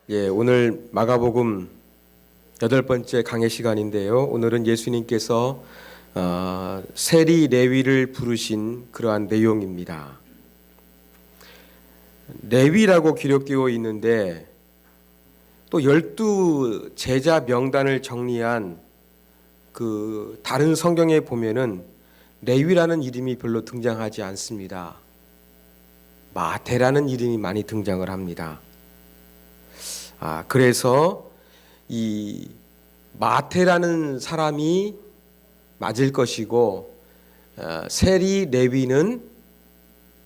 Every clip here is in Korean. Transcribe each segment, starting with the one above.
오늘 마가복음 8번째 강해 시간인데요. 오늘은 예수님께서 세리 레위를 부르신 그러한 내용입니다. 레위라고 기록되어 있는데 또 12 제자 명단을 정리한 그 다른 성경에 보면은 레위라는 이름이 별로 등장하지 않습니다. 마태라는 이름이 많이 등장을 합니다. 그래서 이 마태라는 사람이 맞을 것이고 세리 레위는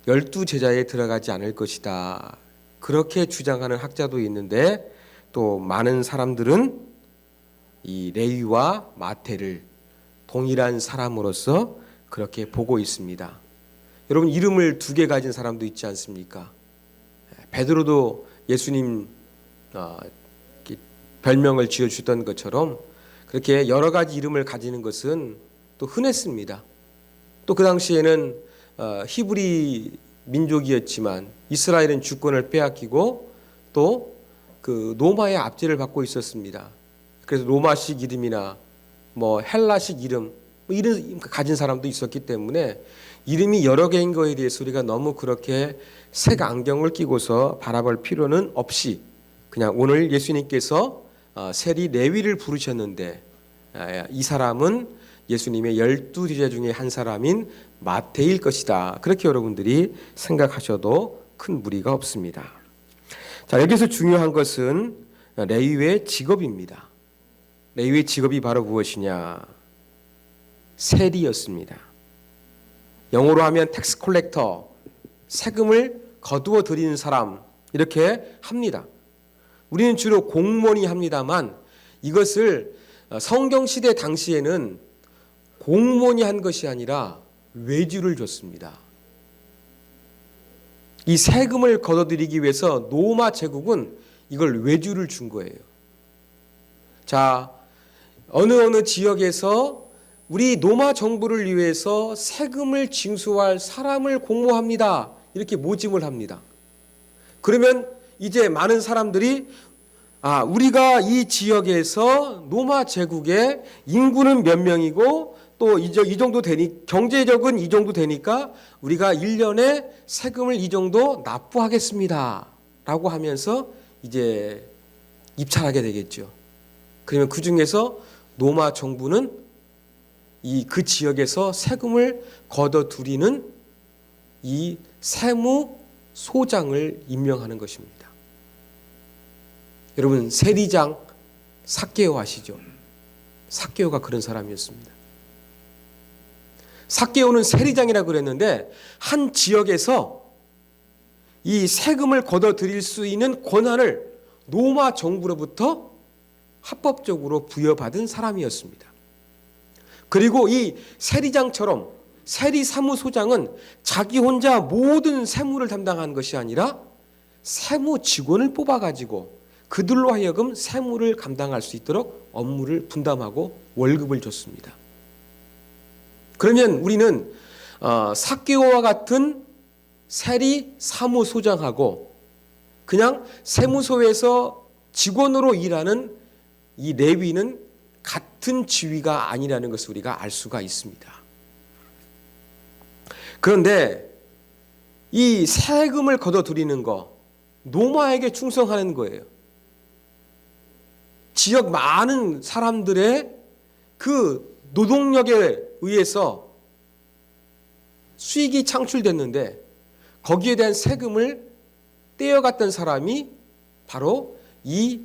12 제자에 들어가지 않을 것이다. 그렇게 주장하는 학자도 있는데 또 많은 사람들은 이 레위와 마태를 동일한 사람으로서 그렇게 보고 있습니다. 여러분, 이름을 2개 가진 사람도 있지 않습니까? 베드로도 예수님 별명을 지어주던 것처럼 그렇게 여러 가지 이름을 가지는 것은 또 흔했습니다. 또 그 당시에는 히브리 민족이었지만 이스라엘은 주권을 빼앗기고 또 그 로마의 압제를 받고 있었습니다. 그래서 로마식 이름이나 헬라식 이름 이런 가진 사람도 있었기 때문에 이름이 여러 개인 거에 대해서 우리가 너무 그렇게 색 안경을 끼고서 바라볼 필요는 없이 그냥 오늘 예수님께서 세리 레위를 부르셨는데 이 사람은 예수님의 12 제자 중에 한 사람인 마태일 것이다. 그렇게 여러분들이 생각하셔도 큰 무리가 없습니다. 자, 여기서 중요한 것은 레위의 직업입니다. 레위의 직업이 바로 무엇이냐? 세리였습니다. 영어로 하면 텍스 콜렉터, 세금을 거두어 드리는 사람 이렇게 합니다. 우리는 주로 공무원이 합니다만 이것을 성경시대 당시에는 공무원이 한 것이 아니라 외주를 줬습니다. 이 세금을 거둬들이기 위해서 로마 제국은 이걸 외주를 준 거예요. 자, 어느 지역에서 우리 로마 정부를 위해서 세금을 징수할 사람을 공모합니다. 이렇게 모집을 합니다. 그러면 이제 많은 사람들이 우리가 이 지역에서 로마 제국의 인구는 몇 명이고 또 이 정도 되니 경제적은 이 정도 되니까 우리가 1년에 세금을 이 정도 납부하겠습니다. 라고 하면서 이제 입찰하게 되겠죠. 그러면 그 중에서 로마 정부는 그 지역에서 세금을 거둬들이는 이 세무소장을 임명하는 것입니다. 여러분, 세리장 삭개오 아시죠? 삭개오가 그런 사람이었습니다. 삭개오는 세리장이라고 그랬는데 한 지역에서 이 세금을 거둬들일 수 있는 권한을 로마 정부로부터 합법적으로 부여받은 사람이었습니다. 그리고 이 세리장처럼 세리사무소장은 자기 혼자 모든 세무를 담당하는 것이 아니라 세무 직원을 뽑아가지고 그들로 하여금 세무를 감당할 수 있도록 업무를 분담하고 월급을 줬습니다. 그러면 우리는 삭개오와 같은 세리사무소장하고 그냥 세무소에서 직원으로 일하는 이 레위는 같은 지위가 아니라는 것을 우리가 알 수가 있습니다. 그런데 이 세금을 거둬들이는 거, 로마에게 충성하는 거예요. 지역 많은 사람들의 그 노동력에 의해서 수익이 창출됐는데 거기에 대한 세금을 떼어갔던 사람이 바로 이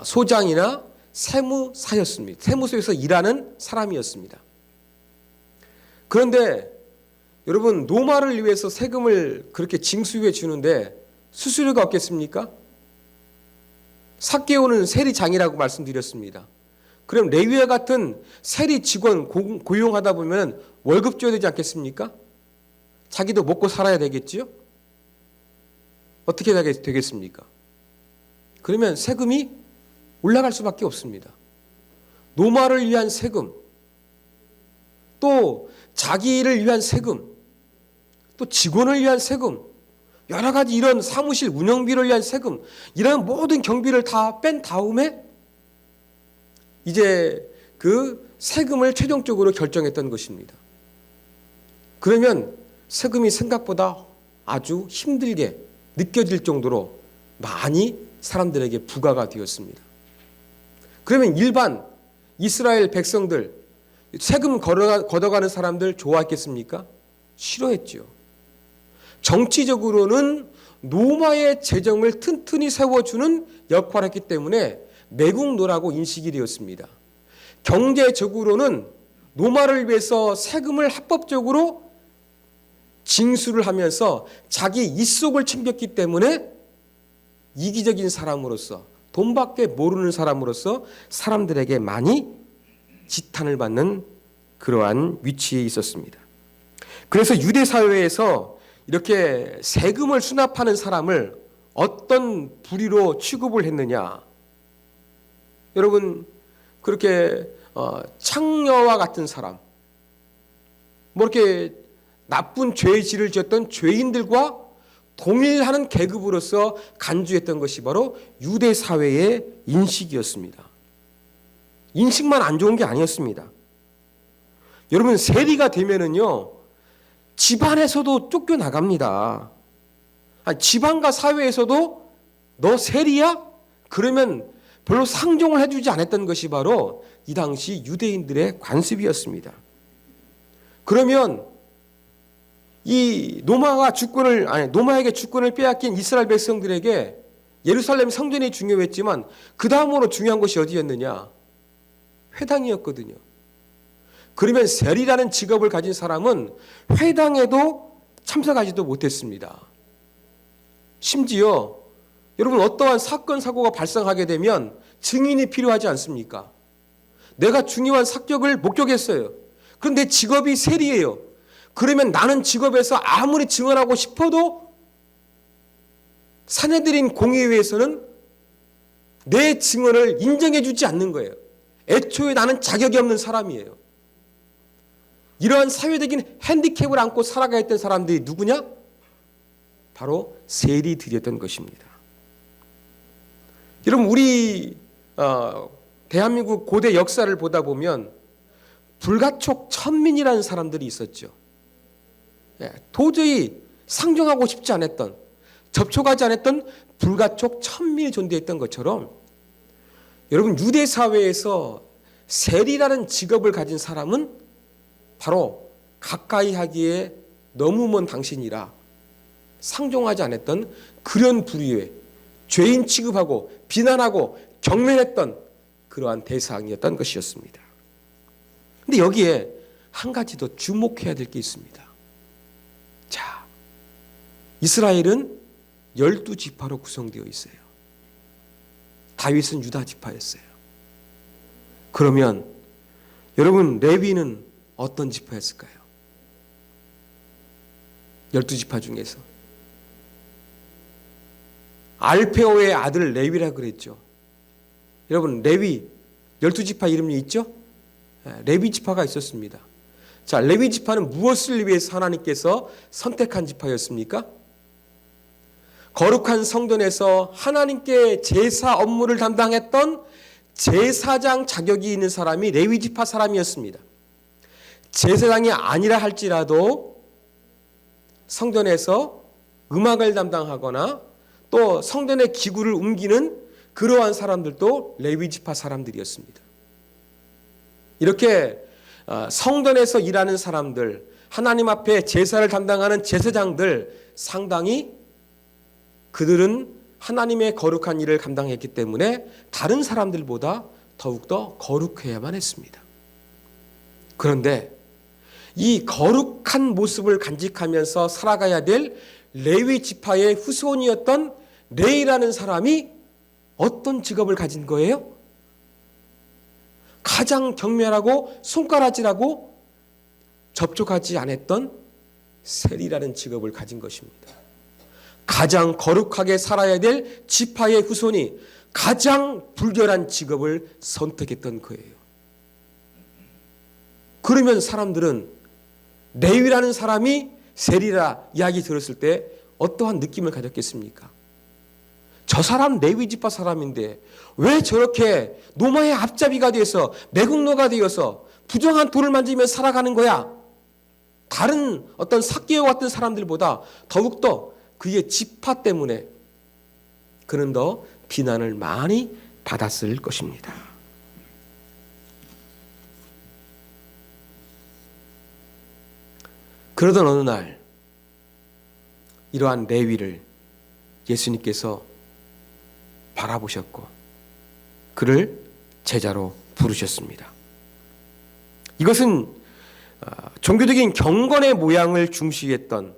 소장이나 세무사였습니다. 세무소에서 일하는 사람이었습니다. 그런데 여러분, 로마를 위해서 세금을 그렇게 징수해 주는데 수수료가 없겠습니까? 삭개오는 세리장이라고 말씀드렸습니다. 그럼 레위와 같은 세리 직원 고용하다 보면 월급 줘야 되지 않겠습니까? 자기도 먹고 살아야 되겠지요? 어떻게 되겠습니까? 그러면 세금이 올라갈 수밖에 없습니다. 로마를 위한 세금, 또 자기를 위한 세금, 또 직원을 위한 세금, 여러 가지 이런 사무실 운영비를 위한 세금, 이런 모든 경비를 다 뺀 다음에 이제 그 세금을 최종적으로 결정했던 것입니다. 그러면 세금이 생각보다 아주 힘들게 느껴질 정도로 많이 사람들에게 부과가 되었습니다. 그러면 일반 이스라엘 백성들, 세금 걷어가는 사람들 좋아했겠습니까? 싫어했죠. 정치적으로는 로마의 재정을 튼튼히 세워주는 역할을 했기 때문에 매국노라고 인식이 되었습니다. 경제적으로는 로마를 위해서 세금을 합법적으로 징수를 하면서 자기 입속을 챙겼기 때문에 이기적인 사람으로서, 돈밖에 모르는 사람으로서 사람들에게 많이 지탄을 받는 그러한 위치에 있었습니다. 그래서 유대 사회에서 이렇게 세금을 수납하는 사람을 어떤 부류로 취급을 했느냐? 여러분, 그렇게 창녀와 같은 사람, 뭐 이렇게 나쁜 죄질을 지었던 죄인들과 동일하는 계급으로서 간주했던 것이 바로 유대 사회의 인식이었습니다. 인식만 안 좋은 게 아니었습니다. 여러분, 세리가 되면은요, 집안에서도 쫓겨나갑니다. 집안과 사회에서도 너 세리야? 그러면 별로 상종을 해주지 않았던 것이 바로 이 당시 유대인들의 관습이었습니다. 그러면 이 노마에게 주권을 빼앗긴 이스라엘 백성들에게 예루살렘 성전이 중요했지만 그 다음으로 중요한 것이 어디였느냐? 회당이었거든요. 그러면 세리라는 직업을 가진 사람은 회당에도 참석하지도 못했습니다. 심지어 여러분, 어떠한 사건 사고가 발생하게 되면 증인이 필요하지 않습니까? 내가 중요한 사격을 목격했어요. 그런데 직업이 세리예요. 그러면 나는 직업에서 아무리 증언하고 싶어도 사내들인 공의회에서는 내 증언을 인정해 주지 않는 거예요. 애초에 나는 자격이 없는 사람이에요. 이러한 사회적인 핸디캡을 안고 살아가야 했던 사람들이 누구냐? 바로 세리들이었던 것입니다. 여러분, 우리 대한민국 고대 역사를 보다 보면 불가촉 천민이라는 사람들이 있었죠. 도저히 상종하고 싶지 않았던, 접촉하지 않았던 불가촉 천민이 존재했던 것처럼 여러분, 유대 사회에서 세리라는 직업을 가진 사람은 바로 가까이 하기에 너무 먼 당신이라 상종하지 않았던 그런 부류의 죄인 취급하고 비난하고 경멸했던 그러한 대상이었던 것이었습니다. 그런데 여기에 한 가지 더 주목해야 될 게 있습니다. 자, 이스라엘은 12지파로 구성되어 있어요. 다윗은 유다 지파였어요. 그러면 여러분, 레위는 어떤 지파였을까요? 12지파 중에서 알페오의 아들 레위라고 그랬죠. 여러분, 레위 12지파 이름이 있죠? 레위 지파가 있었습니다. 자, 레위 지파는 무엇을 위해서 하나님께서 선택한 지파였습니까? 거룩한 성전에서 하나님께 제사 업무를 담당했던 제사장 자격이 있는 사람이 레위 지파 사람이었습니다. 제사장이 아니라 할지라도 성전에서 음악을 담당하거나 또 성전의 기구를 옮기는 그러한 사람들도 레위 지파 사람들이었습니다. 이렇게 성전에서 일하는 사람들, 하나님 앞에 제사를 담당하는 제사장들, 상당히 그들은 하나님의 거룩한 일을 감당했기 때문에 다른 사람들보다 더욱더 거룩해야만 했습니다. 그런데 이 거룩한 모습을 간직하면서 살아가야 될 레위 지파의 후손이었던 레이라는 사람이 어떤 직업을 가진 거예요? 가장 경멸하고 손가락질하고 접촉하지 않았던 세리라는 직업을 가진 것입니다. 가장 거룩하게 살아야 될 지파의 후손이 가장 불결한 직업을 선택했던 거예요. 그러면 사람들은 레위라는 사람이 세리라 이야기 들었을 때 어떠한 느낌을 가졌겠습니까? 저 사람 레위 지파 사람인데 왜 저렇게 노마의 앞잡이가 되어서 매국노가 되어서 부정한 돌을 만지며 살아가는 거야? 다른 어떤 삭개와 같은 사람들보다 더욱더 그의 지파 때문에 그는 더 비난을 많이 받았을 것입니다. 그러던 어느 날 이러한 레위를 예수님께서 바라보셨고 그를 제자로 부르셨습니다. 이것은 종교적인 경건의 모양을 중시했던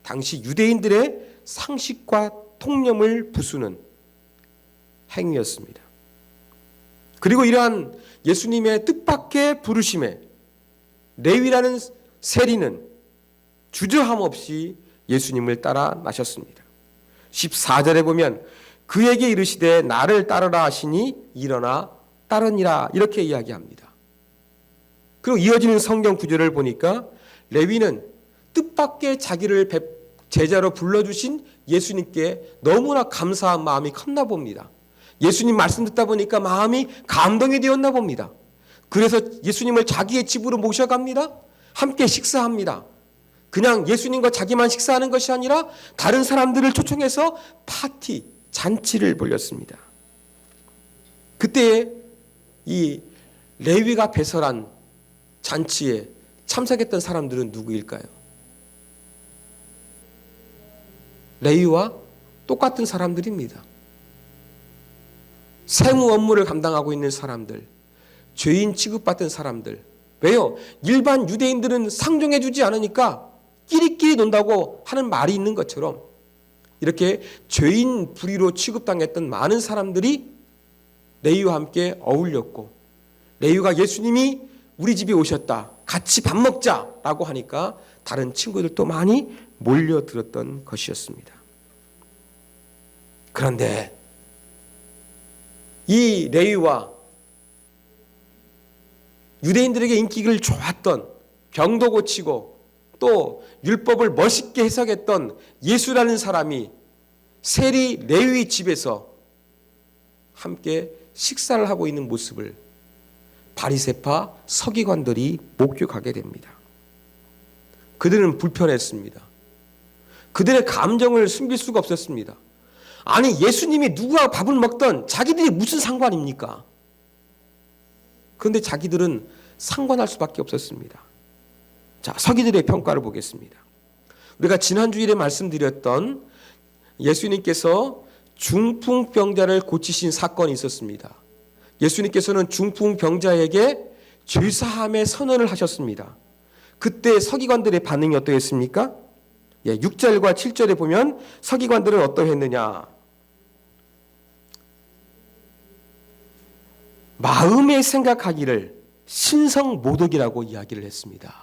당시 유대인들의 상식과 통념을 부수는 행위였습니다. 그리고 이러한 예수님의 뜻밖의 부르심에 레위라는 세리는 주저함 없이 예수님을 따라 나셨습니다. 14절에 보면 그에게 이르시되 나를 따르라 하시니 일어나 따르니라 이렇게 이야기합니다. 그리고 이어지는 성경 구절을 보니까 레위는 뜻밖의 자기를 제자로 불러주신 예수님께 너무나 감사한 마음이 컸나 봅니다. 예수님 말씀 듣다 보니까 마음이 감동이 되었나 봅니다. 그래서 예수님을 자기의 집으로 모셔갑니다. 함께 식사합니다. 그냥 예수님과 자기만 식사하는 것이 아니라 다른 사람들을 초청해서 파티, 잔치를 벌였습니다. 그때 이 레위가 배설한 잔치에 참석했던 사람들은 누구일까요? 레위와 똑같은 사람들입니다. 세무 업무를 감당하고 있는 사람들, 죄인 취급받던 사람들. 왜요? 일반 유대인들은 상종해 주지 않으니까 끼리끼리 논다고 하는 말이 있는 것처럼 이렇게 죄인 불의로 취급당했던 많은 사람들이 레위와 함께 어울렸고, 레위가 예수님이 우리 집에 오셨다, 같이 밥 먹자라고 하니까 다른 친구들도 많이 몰려들었던 것이었습니다. 그런데 이 레위와 유대인들에게 인기를 좋았던, 병도 고치고 또 율법을 멋있게 해석했던 예수라는 사람이 세리 레위 집에서 함께 식사를 하고 있는 모습을 바리새파 서기관들이 목격하게 됩니다. 그들은 불편했습니다. 그들의 감정을 숨길 수가 없었습니다. 아니, 예수님이 누구와 밥을 먹던 자기들이 무슨 상관입니까? 그런데 자기들은 상관할 수밖에 없었습니다. 자, 서기들의 평가를 보겠습니다. 우리가 지난 주일에 말씀드렸던 예수님께서 중풍병자를 고치신 사건이 있었습니다. 예수님께서는 중풍병자에게 죄사함의 선언을 하셨습니다. 그때 서기관들의 반응이 어떠했습니까? 6절과 7절에 보면 서기관들은 어떠했느냐? 마음에 생각하기를 신성모독이라고 이야기를 했습니다.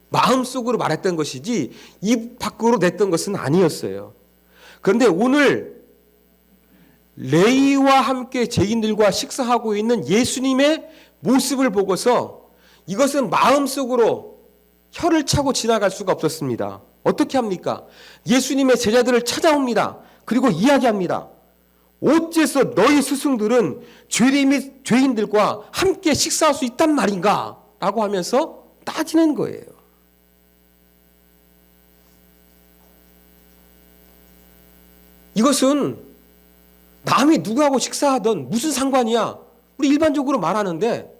마음속으로 말했던 것이지 입 밖으로 냈던 것은 아니었어요. 그런데 오늘 레위와 함께 죄인들과 식사하고 있는 예수님의 모습을 보고서 이것은 마음속으로 혀를 차고 지나갈 수가 없었습니다. 어떻게 합니까? 예수님의 제자들을 찾아옵니다. 그리고 이야기합니다. 어째서 너희 스승들은 죄인들과 함께 식사할 수 있단 말인가? 라고 하면서 따지는 거예요. 이것은 남이 누구하고 식사하든 무슨 상관이야? 우리 일반적으로 말하는데,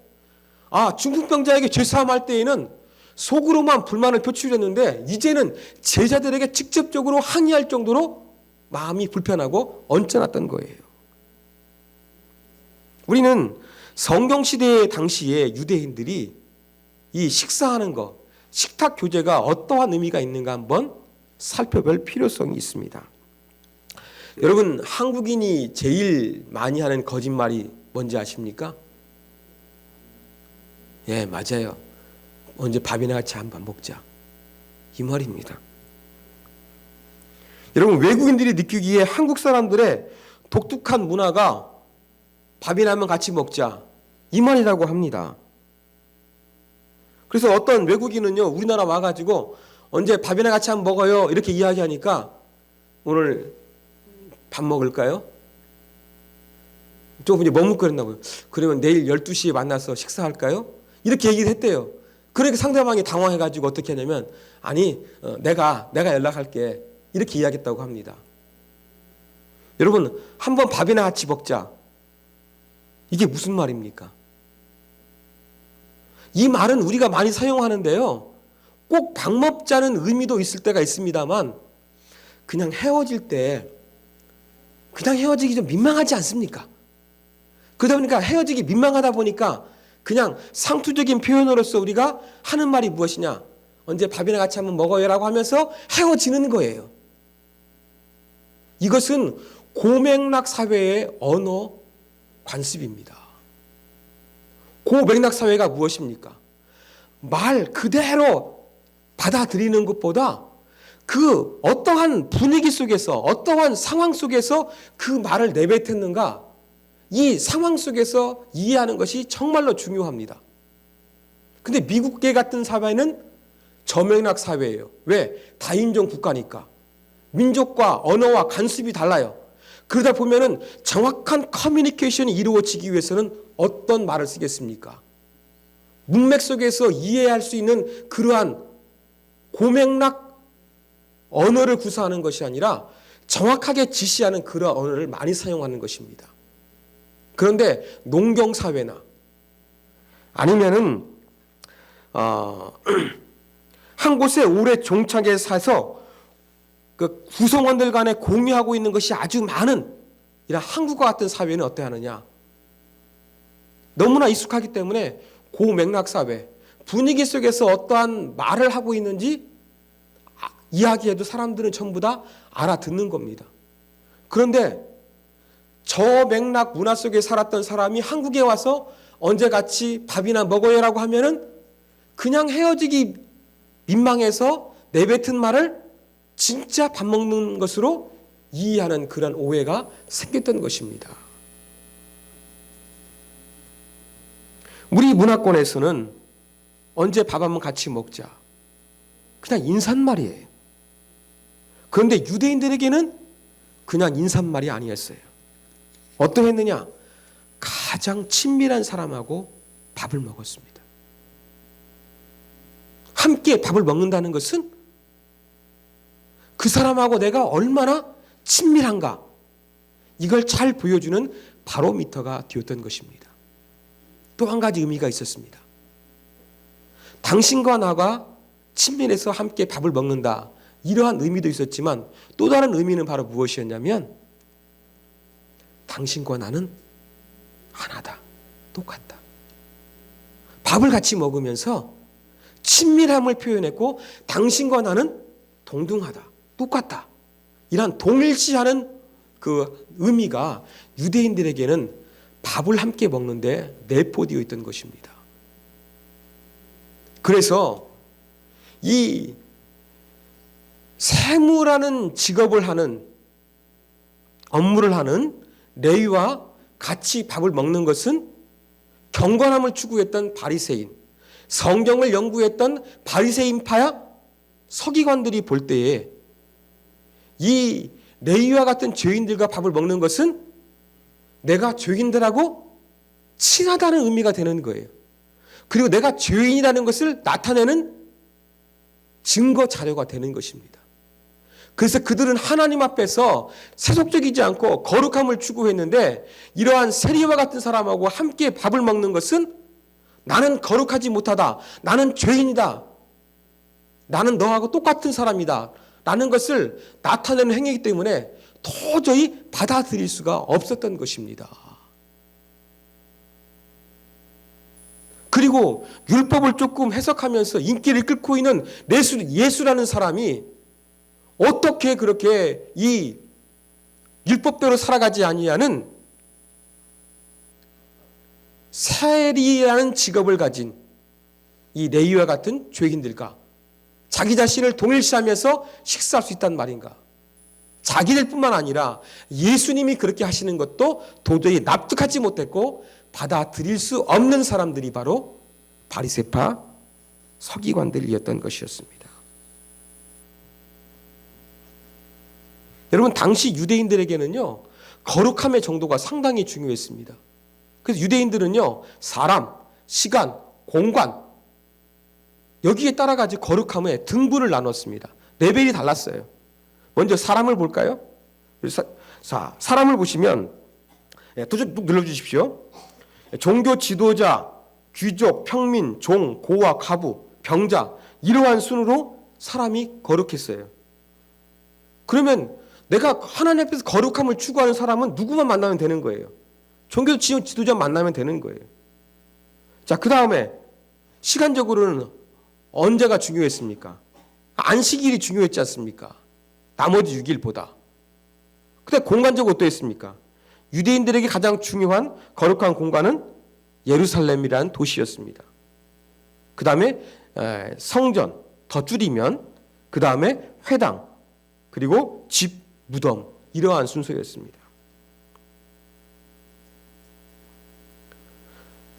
중풍병자에게 죄사함할 때에는 속으로만 불만을 표출했는데 이제는 제자들에게 직접적으로 항의할 정도로 마음이 불편하고 언짢았던 거예요. 우리는 성경시대 당시에 유대인들이 이 식사하는 것, 식탁 교제가 어떠한 의미가 있는가 한번 살펴볼 필요성이 있습니다. 여러분, 한국인이 제일 많이 하는 거짓말이 뭔지 아십니까? 예, 맞아요. 언제 밥이나 같이 한번 먹자, 이 말입니다. 여러분, 외국인들이 느끼기에 한국 사람들의 독특한 문화가 밥이나 한번 같이 먹자, 이 말이라고 합니다. 그래서 어떤 외국인은요, 우리나라 와가지고 언제 밥이나 같이 한번 먹어요. 이렇게 이야기하니까 오늘 밥 먹을까요? 조금 이제 머뭇거렸나 봐요. 그러면 내일 12시에 만나서 식사할까요? 이렇게 얘기를 했대요. 그러니까 상대방이 당황해가지고 어떻게 하냐면 아니 내가 연락할게 이렇게 이야기했다고 합니다. 여러분 한번 밥이나 같이 먹자. 이게 무슨 말입니까? 이 말은 우리가 많이 사용하는데요. 꼭 밥 먹자는 의미도 있을 때가 있습니다만 그냥 헤어질 때 그냥 헤어지기 좀 민망하지 않습니까? 그러다 보니까 헤어지기 민망하다 보니까 그냥 상투적인 표현으로서 우리가 하는 말이 무엇이냐? 언제 밥이나 같이 한번 먹어요라고 하면서 헤어지는 거예요. 이것은 고맥락 사회의 언어 관습입니다. 고맥락 사회가 무엇입니까? 말 그대로 받아들이는 것보다 그 어떠한 분위기 속에서 어떠한 상황 속에서 그 말을 내뱉었는가 이 상황 속에서 이해하는 것이 정말로 중요합니다. 근데 미국계 같은 사회는 저맥락 사회예요. 왜? 다인종 국가니까. 민족과 언어와 관습이 달라요. 그러다 보면은 정확한 커뮤니케이션이 이루어지기 위해서는 어떤 말을 쓰겠습니까? 문맥 속에서 이해할 수 있는 그러한 고맥락 언어를 구사하는 것이 아니라 정확하게 지시하는 그러한 언어를 많이 사용하는 것입니다. 그런데 농경사회나 아니면은 한 곳에 오래 종착해 사서 그 구성원들 간에 공유하고 있는 것이 아주 많은 이런 한국과 같은 사회는 어떠하느냐? 너무나 익숙하기 때문에 고맥락 사회 분위기 속에서 어떠한 말을 하고 있는지 이야기해도 사람들은 전부 다 알아듣는 겁니다. 그런데 저 맥락 문화 속에 살았던 사람이 한국에 와서 언제 같이 밥이나 먹어요라고 하면은 그냥 헤어지기 민망해서 내뱉은 말을 진짜 밥 먹는 것으로 이해하는 그런 오해가 생겼던 것입니다. 우리 문화권에서는 언제 밥 한번 같이 먹자. 그냥 인사말이에요. 그런데 유대인들에게는 그냥 인사말이 아니었어요. 어떠했느냐? 가장 친밀한 사람하고 밥을 먹었습니다. 함께 밥을 먹는다는 것은 그 사람하고 내가 얼마나 친밀한가 이걸 잘 보여주는 바로미터가 되었던 것입니다. 또 한 가지 의미가 있었습니다. 당신과 나가 친밀해서 함께 밥을 먹는다 이러한 의미도 있었지만 또 다른 의미는 바로 무엇이었냐면 당신과 나는 하나다. 똑같다. 밥을 같이 먹으면서 친밀함을 표현했고 당신과 나는 동등하다. 똑같다. 이러한 동일시하는 그 의미가 유대인들에게는 밥을 함께 먹는데 내포되어 있던 것입니다. 그래서 이 세무라는 직업을 하는 업무를 하는 레위와 같이 밥을 먹는 것은 경건함을 추구했던 바리새인, 성경을 연구했던 바리새인파야 서기관들이 볼 때에 이 레위와 같은 죄인들과 밥을 먹는 것은 내가 죄인들하고 친하다는 의미가 되는 거예요. 그리고 내가 죄인이라는 것을 나타내는 증거 자료가 되는 것입니다. 그래서 그들은 하나님 앞에서 세속적이지 않고 거룩함을 추구했는데 이러한 세리와 같은 사람하고 함께 밥을 먹는 것은 나는 거룩하지 못하다. 나는 죄인이다. 나는 너하고 똑같은 사람이다. 라는 것을 나타내는 행위이기 때문에 도저히 받아들일 수가 없었던 것입니다. 그리고 율법을 조금 해석하면서 인기를 끌고 있는 예수라는 사람이 어떻게 그렇게 이 율법대로 살아가지 아니하는 세리라는 직업을 가진 이 레위와 같은 죄인들과 자기 자신을 동일시하면서 식사할 수 있단 말인가? 자기들뿐만 아니라 예수님이 그렇게 하시는 것도 도저히 납득하지 못했고 받아들일 수 없는 사람들이 바로 바리새파 서기관들이었던 것이었습니다. 여러분, 당시 유대인들에게는요, 거룩함의 정도가 상당히 중요했습니다. 그래서 유대인들은요, 사람, 시간, 공간, 여기에 따라 가지고 거룩함의 등분을 나눴습니다. 레벨이 달랐어요. 먼저 사람을 볼까요? 자, 사람을 보시면, 뚝 눌러주십시오. 종교 지도자, 귀족, 평민, 종, 고아, 과부, 병자, 이러한 순으로 사람이 거룩했어요. 그러면 내가 하나님 앞에서 거룩함을 추구하는 사람은 누구만 만나면 되는 거예요. 종교 지도자 만나면 되는 거예요. 자, 그 다음에 시간적으로는 언제가 중요했습니까? 안식일이 중요했지 않습니까? 나머지 6일보다. 근데 공간적으로 어떠했습니까? 유대인들에게 가장 중요한 거룩한 공간은 예루살렘이라는 도시였습니다. 그 다음에 성전, 더 줄이면 그 다음에 회당, 그리고 집, 무덤, 이러한 순서였습니다.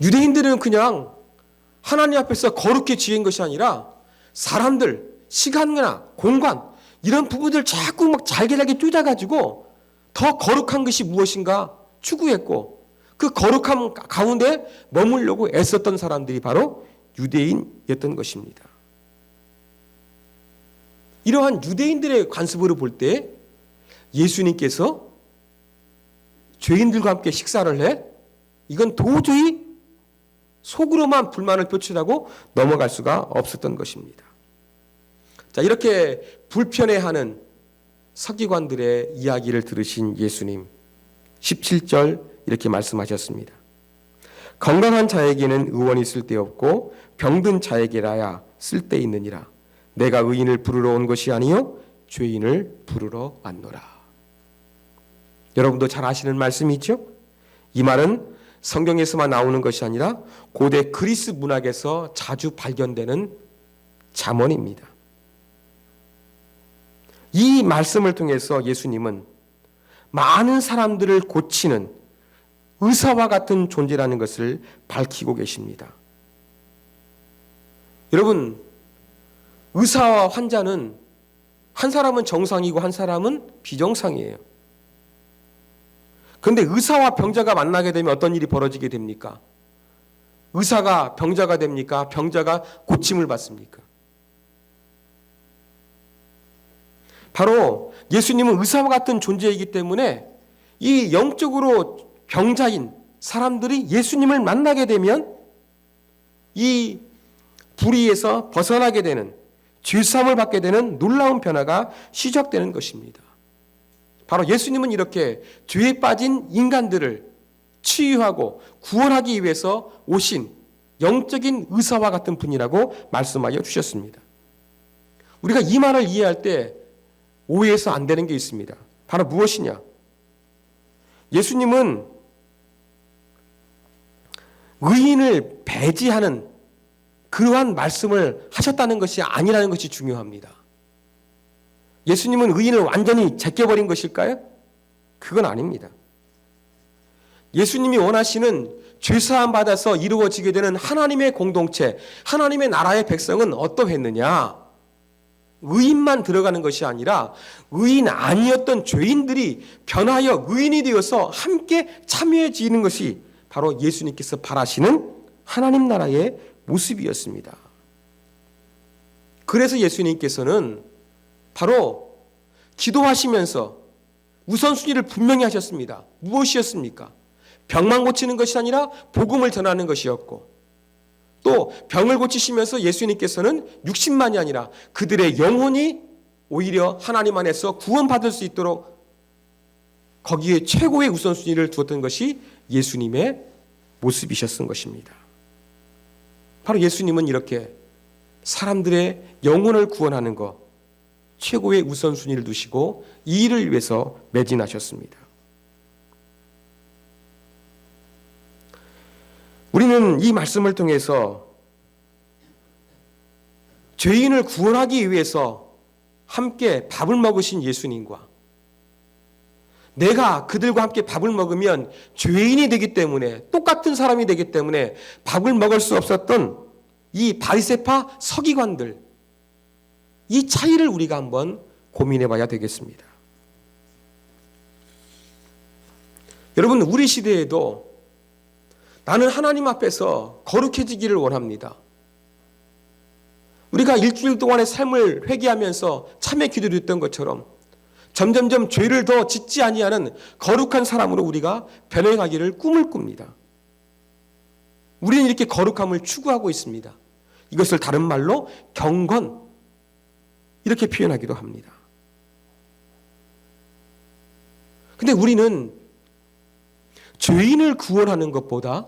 유대인들은 그냥 하나님 앞에서 거룩히 지은 것이 아니라 사람들, 시간이나 공간 이런 부분들 자꾸 막 잘게 쪼자가지고 더 거룩한 것이 무엇인가 추구했고, 그 거룩함 가운데 머물려고 애썼던 사람들이 바로 유대인이었던 것입니다. 이러한 유대인들의 관습으로 볼 때 예수님께서 죄인들과 함께 식사를 해? 이건 도저히 속으로만 불만을 표출하고 넘어갈 수가 없었던 것입니다. 자, 이렇게 불편해하는 서기관들의 이야기를 들으신 예수님, 17절 이렇게 말씀하셨습니다. 건강한 자에게는 의원이 쓸데없고 병든 자에게라야 쓸데있느니라. 내가 의인을 부르러 온 것이 아니요 죄인을 부르러 왔노라. 여러분도 잘 아시는 말씀이죠? 이 말은 성경에서만 나오는 것이 아니라 고대 그리스 문학에서 자주 발견되는 잠언입니다. 이 말씀을 통해서 예수님은 많은 사람들을 고치는 의사와 같은 존재라는 것을 밝히고 계십니다. 여러분, 의사와 환자는 한 사람은 정상이고 한 사람은 비정상이에요. 그런데 의사와 병자가 만나게 되면 어떤 일이 벌어지게 됩니까? 의사가 병자가 됩니까? 병자가 고침을 받습니까? 바로 예수님은 의사와 같은 존재이기 때문에 이 영적으로 병자인 사람들이 예수님을 만나게 되면 이 불의에서 벗어나게 되는, 죄사함을 받게 되는 놀라운 변화가 시작되는 것입니다. 바로 예수님은 이렇게 죄에 빠진 인간들을 치유하고 구원하기 위해서 오신 영적인 의사와 같은 분이라고 말씀하여 주셨습니다. 우리가 이 말을 이해할 때 오해해서 안 되는 게 있습니다. 바로 무엇이냐? 예수님은 의인을 배제하는 그러한 말씀을 하셨다는 것이 아니라는 것이 중요합니다. 예수님은 의인을 완전히 제껴버린 것일까요? 그건 아닙니다. 예수님이 원하시는 죄사함 받아서 이루어지게 되는 하나님의 공동체, 하나님의 나라의 백성은 어떠했느냐? 의인만 들어가는 것이 아니라 의인 아니었던 죄인들이 변하여 의인이 되어서 함께 참여해지는 것이 바로 예수님께서 바라시는 하나님 나라의 모습이었습니다. 그래서 예수님께서는 바로 기도하시면서 우선순위를 분명히 하셨습니다. 무엇이었습니까? 병만 고치는 것이 아니라 복음을 전하는 것이었고, 또 병을 고치시면서 예수님께서는 육신만이 아니라 그들의 영혼이 오히려 하나님 안에서 구원받을 수 있도록 거기에 최고의 우선순위를 두었던 것이 예수님의 모습이셨던 것입니다. 바로 예수님은 이렇게 사람들의 영혼을 구원하는 것, 최고의 우선순위를 두시고 이 일을 위해서 매진하셨습니다. 우리는 이 말씀을 통해서 죄인을 구원하기 위해서 함께 밥을 먹으신 예수님과 내가 그들과 함께 밥을 먹으면 죄인이 되기 때문에, 똑같은 사람이 되기 때문에 밥을 먹을 수 없었던 이 바리새파 서기관들, 이 차이를 우리가 한번 고민해 봐야 되겠습니다. 여러분, 우리 시대에도 나는 하나님 앞에서 거룩해지기를 원합니다. 우리가 일주일 동안의 삶을 회개하면서 참회 기도를 했던 것처럼 점점점 죄를 더 짓지 아니하는 거룩한 사람으로 우리가 변해가기를 꿈을 꿉니다. 우리는 이렇게 거룩함을 추구하고 있습니다. 이것을 다른 말로 경건, 이렇게 표현하기도 합니다. 근데 우리는 죄인을 구원하는 것보다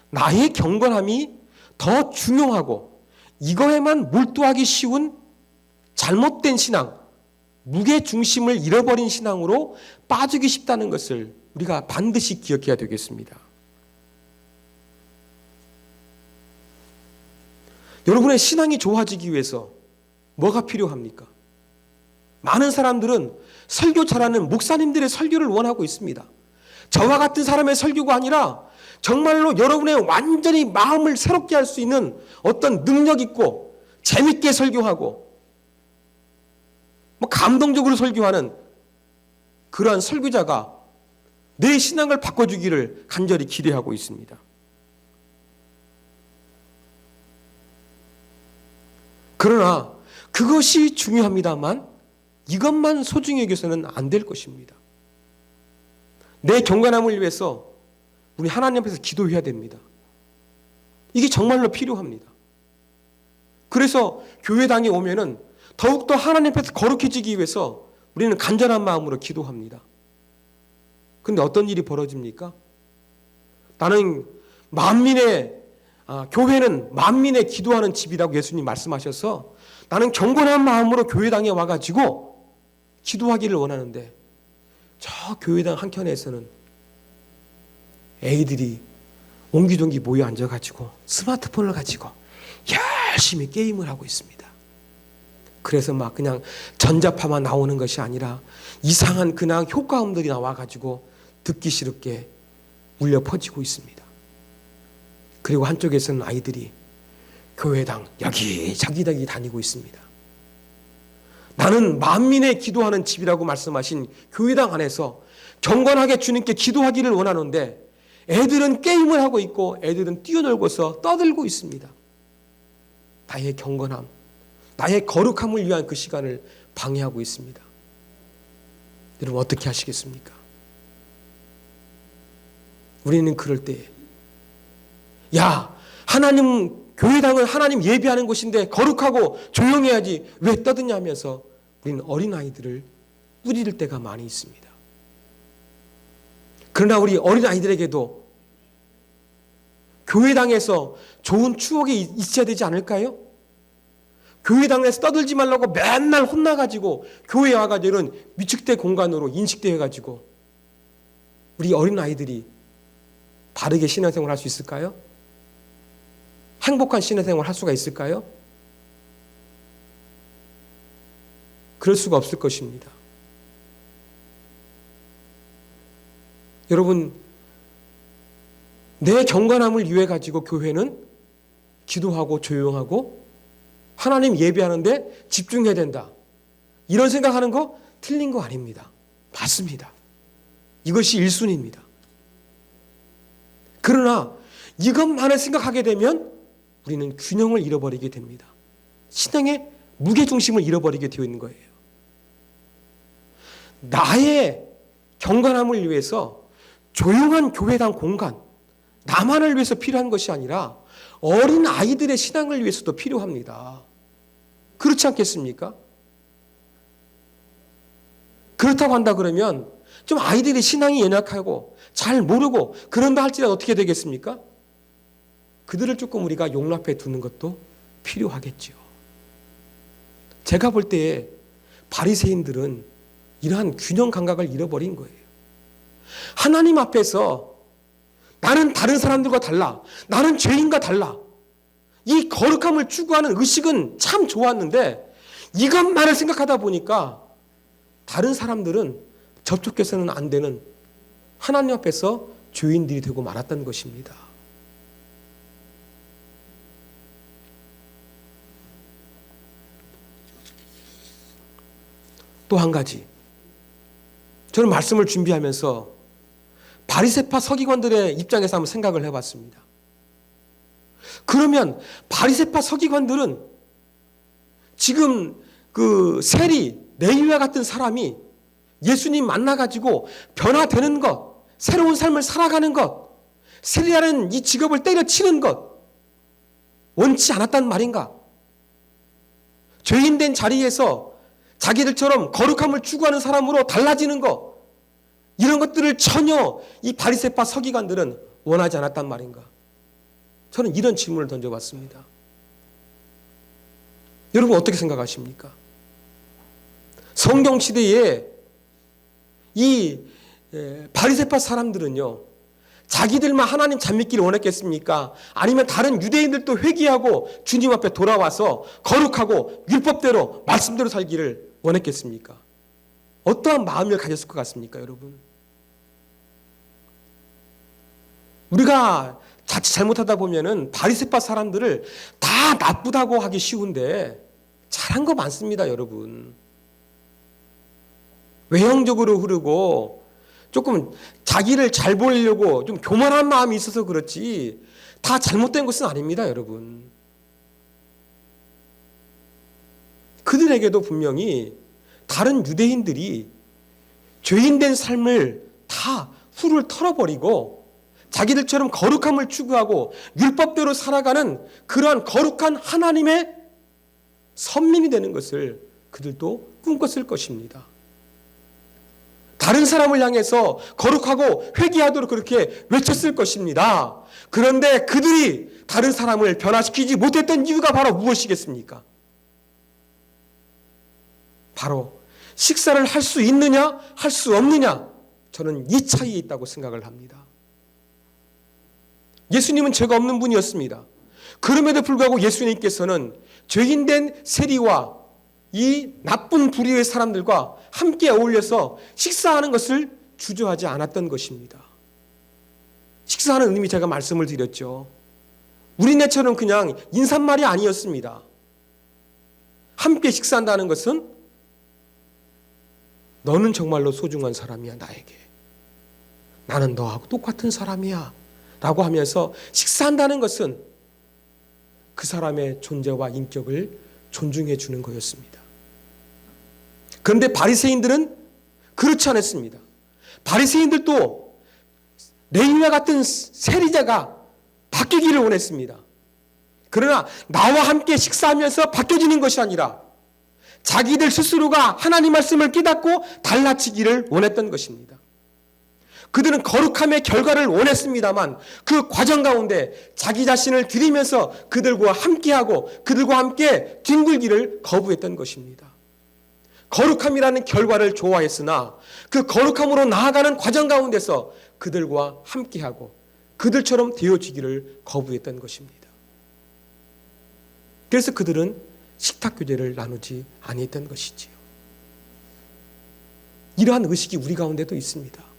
나의 경건함이 더 중요하고 이거에만 몰두하기 쉬운 잘못된 신앙, 무게 중심을 잃어버린 신앙으로 빠지기 쉽다는 것을 우리가 반드시 기억해야 되겠습니다. 여러분의 신앙이 좋아지기 위해서 뭐가 필요합니까? 많은 사람들은 설교 잘하는 목사님들의 설교를 원하고 있습니다. 저와 같은 사람의 설교가 아니라 정말로 여러분의 완전히 마음을 새롭게 할 수 있는 어떤 능력 있고 재밌게 설교하고 감동적으로 설교하는 그러한 설교자가 내 신앙을 바꿔주기를 간절히 기대하고 있습니다. 그러나 그것이 중요합니다만 이것만 소중히 여겨서는 안 될 것입니다. 내 경건함을 위해서 우리 하나님 앞에서 기도해야 됩니다. 이게 정말로 필요합니다. 그래서 교회당에 오면은 더욱더 하나님 앞에서 거룩해지기 위해서 우리는 간절한 마음으로 기도합니다. 근데 어떤 일이 벌어집니까? 나는 교회는 만민의 기도하는 집이라고 예수님 말씀하셔서 나는 경건한 마음으로 교회당에 와가지고 기도하기를 원하는데 저 교회당 한켠에서는 애들이 옹기종기 모여 앉아가지고 스마트폰을 가지고 열심히 게임을 하고 있습니다. 그래서 막 그냥 전자파만 나오는 것이 아니라 이상한 그냥 효과음들이 나와가지고 듣기 싫게 울려 퍼지고 있습니다. 그리고 한쪽에서는 아이들이 교회당 여기저기 다니고 있습니다. 나는 만민의 기도하는 집이라고 말씀하신 교회당 안에서 경건하게 주님께 기도하기를 원하는데 애들은 게임을 하고 있고 애들은 뛰어놀고서 떠들고 있습니다. 나의 경건함, 나의 거룩함을 위한 그 시간을 방해하고 있습니다. 여러분 어떻게 하시겠습니까? 우리는 그럴 때에 교회당은 하나님 예배하는 곳인데 거룩하고 조용해야지 왜 떠드냐 하면서 우리는 어린아이들을 뿌릴 때가 많이 있습니다. 그러나 우리 어린아이들에게도 교회당에서 좋은 추억이 있어야 되지 않을까요? 교회당에서 떠들지 말라고 맨날 혼나가지고 교회에 와가지고 이런 위축된 공간으로 인식되어가지고 우리 어린아이들이 바르게 신앙생활을 할 수 있을까요? 행복한 신앙생활을 할 수가 있을까요? 그럴 수가 없을 것입니다. 여러분, 내 경건함을 위해 가지고 교회는 기도하고 조용하고 하나님 예배하는데 집중해야 된다. 이런 생각하는 거 틀린 거 아닙니다. 맞습니다. 이것이 1순위입니다. 그러나 이것만을 생각하게 되면 우리는 균형을 잃어버리게 됩니다. 신앙의 무게중심을 잃어버리게 되어 있는 거예요. 나의 경건함을 위해서 조용한 교회당 공간, 나만을 위해서 필요한 것이 아니라 어린 아이들의 신앙을 위해서도 필요합니다. 그렇지 않겠습니까? 그렇다고 한다 그러면 좀 아이들이 신앙이 연약하고 잘 모르고 그런다 할지라도 어떻게 되겠습니까? 그들을 조금 우리가 용납해 두는 것도 필요하겠죠. 제가 볼 때에 바리새인들은 이러한 균형 감각을 잃어버린 거예요. 하나님 앞에서 나는 다른 사람들과 달라, 나는 죄인과 달라, 이 거룩함을 추구하는 의식은 참 좋았는데 이것만을 생각하다 보니까 다른 사람들은 접촉해서는 안 되는 하나님 앞에서 죄인들이 되고 말았다는 것입니다. 또 한 가지, 저는 말씀을 준비하면서 바리새파 서기관들의 입장에서 한번 생각을 해봤습니다. 그러면 바리새파 서기관들은 지금 그 세리 레위와 같은 사람이 예수님 만나가지고 변화되는 것, 새로운 삶을 살아가는 것, 세리라는 이 직업을 때려치는 것 원치 않았단 말인가? 죄인된 자리에서 자기들처럼 거룩함을 추구하는 사람으로 달라지는 것, 이런 것들을 전혀 이 바리새파 서기관들은 원하지 않았단 말인가? 저는 이런 질문을 던져봤습니다. 여러분 어떻게 생각하십니까? 성경 시대에 이 바리새파 사람들은요, 자기들만 하나님 잘 믿기를 원했겠습니까? 아니면 다른 유대인들도 회개하고 주님 앞에 돌아와서 거룩하고 율법대로 말씀대로 살기를 원했겠습니까? 어떠한 마음을 가졌을 것 같습니까, 여러분? 우리가 자칫 잘못하다 보면은 바리새파 사람들을 다 나쁘다고 하기 쉬운데 잘한 거 많습니다, 여러분. 외형적으로 흐르고 조금 자기를 잘 보이려고 좀 교만한 마음이 있어서 그렇지 다 잘못된 것은 아닙니다, 여러분. 그들에게도 분명히 다른 유대인들이 죄인된 삶을 다 훌을 털어버리고 자기들처럼 거룩함을 추구하고 율법대로 살아가는 그러한 거룩한 하나님의 선민이 되는 것을 그들도 꿈꿨을 것입니다. 다른 사람을 향해서 거룩하고 회개하도록 그렇게 외쳤을 것입니다. 그런데 그들이 다른 사람을 변화시키지 못했던 이유가 바로 무엇이겠습니까? 바로 식사를 할 수 있느냐, 할 수 없느냐, 저는 이 차이에 있다고 생각을 합니다. 예수님은 죄가 없는 분이었습니다. 그럼에도 불구하고 예수님께서는 죄인된 세리와 이 나쁜 부류의 사람들과 함께 어울려서 식사하는 것을 주저하지 않았던 것입니다. 식사하는 의미 제가 말씀을 드렸죠. 우리네처럼 그냥 인사말이 아니었습니다. 함께 식사한다는 것은 너는 정말로 소중한 사람이야, 나에게. 나는 너하고 똑같은 사람이야 라고 하면서 식사한다는 것은 그 사람의 존재와 인격을 존중해 주는 거였습니다. 그런데 바리새인들은 그렇지 않았습니다. 바리새인들도 레위와 같은 세리자가 바뀌기를 원했습니다. 그러나 나와 함께 식사하면서 바뀌어지는 것이 아니라 자기들 스스로가 하나님 말씀을 깨닫고 달라지기를 원했던 것입니다. 그들은 거룩함의 결과를 원했습니다만 그 과정 가운데 자기 자신을 드리면서 그들과 함께하고 그들과 함께 뒹굴기를 거부했던 것입니다. 거룩함이라는 결과를 좋아했으나 그 거룩함으로 나아가는 과정 가운데서 그들과 함께하고 그들처럼 되어지기를 거부했던 것입니다. 그래서 그들은 식탁 교제를 나누지 아니했던 것이지요. 이러한 의식이 우리 가운데도 있습니다.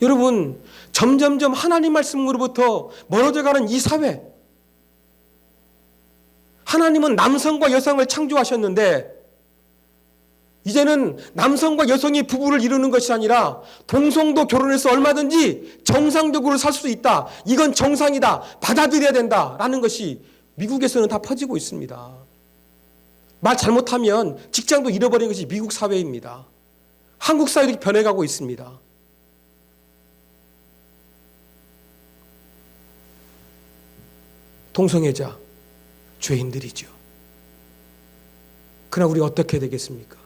여러분, 점점점 하나님 말씀으로부터 멀어져가는 이 사회, 하나님은 남성과 여성을 창조하셨는데 이제는 남성과 여성이 부부를 이루는 것이 아니라 동성도 결혼해서 얼마든지 정상적으로 살 수 있다. 이건 정상이다. 받아들여야 된다라는 것이 미국에서는 다 퍼지고 있습니다. 말 잘못하면 직장도 잃어버린 것이 미국 사회입니다. 한국 사회도 변해가고 있습니다. 동성애자, 죄인들이죠. 그러나 우리 어떻게 되겠습니까?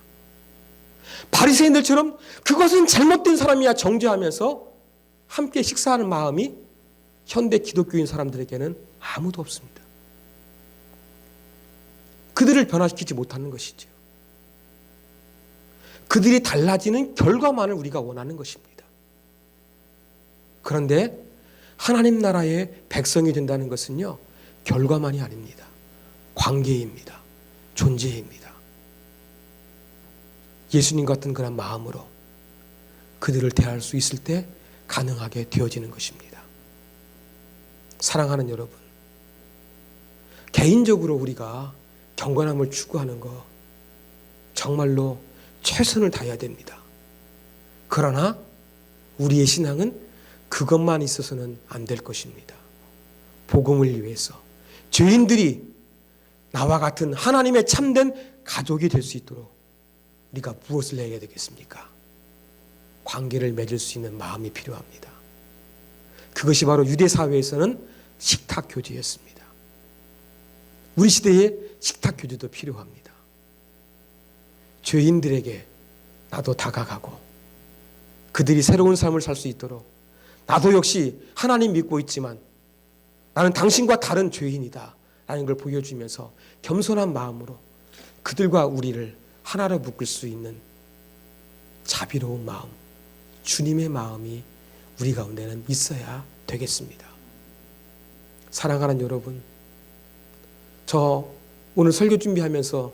바리새인들처럼 그것은 잘못된 사람이야 정죄하면서 함께 식사하는 마음이 현대 기독교인 사람들에게는 아무도 없습니다. 그들을 변화시키지 못하는 것이죠. 그들이 달라지는 결과만을 우리가 원하는 것입니다. 그런데 하나님 나라의 백성이 된다는 것은요, 결과만이 아닙니다. 관계입니다. 존재입니다. 예수님 같은 그런 마음으로 그들을 대할 수 있을 때 가능하게 되어지는 것입니다. 사랑하는 여러분, 개인적으로 우리가 경건함을 추구하는 것 정말로 최선을 다해야 됩니다. 그러나 우리의 신앙은 그것만 있어서는 안 될 것입니다. 복음을 위해서 죄인들이 나와 같은 하나님의 참된 가족이 될 수 있도록 우리가 무엇을 해야 되겠습니까? 관계를 맺을 수 있는 마음이 필요합니다. 그것이 바로 유대 사회에서는 식탁 교제였습니다. 우리 시대에 식탁 교제도 필요합니다. 죄인들에게 나도 다가가고 그들이 새로운 삶을 살 수 있도록 나도 역시 하나님 믿고 있지만 나는 당신과 다른 죄인이다 라는 걸 보여주면서 겸손한 마음으로 그들과 우리를 하나로 묶을 수 있는 자비로운 마음, 주님의 마음이 우리 가운데는 있어야 되겠습니다. 사랑하는 여러분, 저 오늘 설교 준비하면서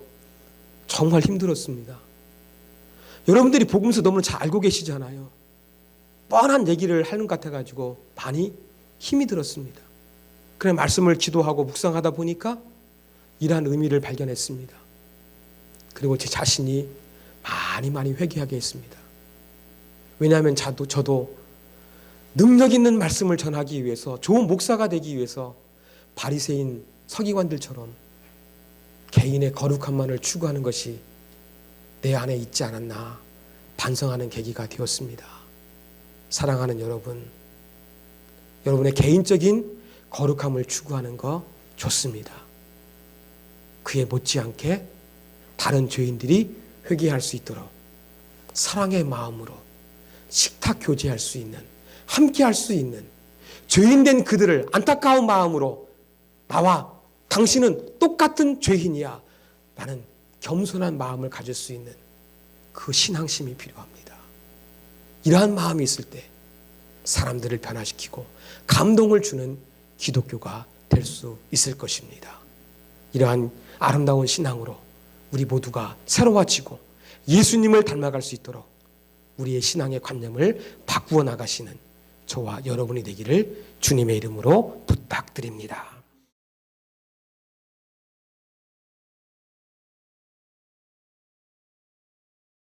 정말 힘들었습니다. 여러분들이 복음서 너무 잘 알고 계시잖아요. 뻔한 얘기를 하는 것 같아가지고 많이 힘이 들었습니다. 그래 말씀을 기도하고 묵상하다 보니까 이러한 의미를 발견했습니다. 그리고 제 자신이 많이 회개하게 했습니다. 왜냐하면 저도 능력 있는 말씀을 전하기 위해서 좋은 목사가 되기 위해서 바리새인 서기관들처럼 개인의 거룩함만을 추구하는 것이 내 안에 있지 않았나 반성하는 계기가 되었습니다. 사랑하는 여러분, 여러분의 개인적인 거룩함을 추구하는 거 좋습니다. 그에 못지않게 다른 죄인들이 회개할 수 있도록 사랑의 마음으로 식탁 교제할 수 있는, 함께 할 수 있는, 죄인된 그들을 안타까운 마음으로 나와 당신은 똑같은 죄인이야 라는 겸손한 마음을 가질 수 있는 그 신앙심이 필요합니다. 이러한 마음이 있을 때 사람들을 변화시키고 감동을 주는 기독교가 될 수 있을 것입니다. 이러한 아름다운 신앙으로 우리 모두가 새로워지고 예수님을 닮아갈 수 있도록 우리의 신앙의 관념을 바꾸어 나가시는 저와 여러분이 되기를 주님의 이름으로 부탁드립니다.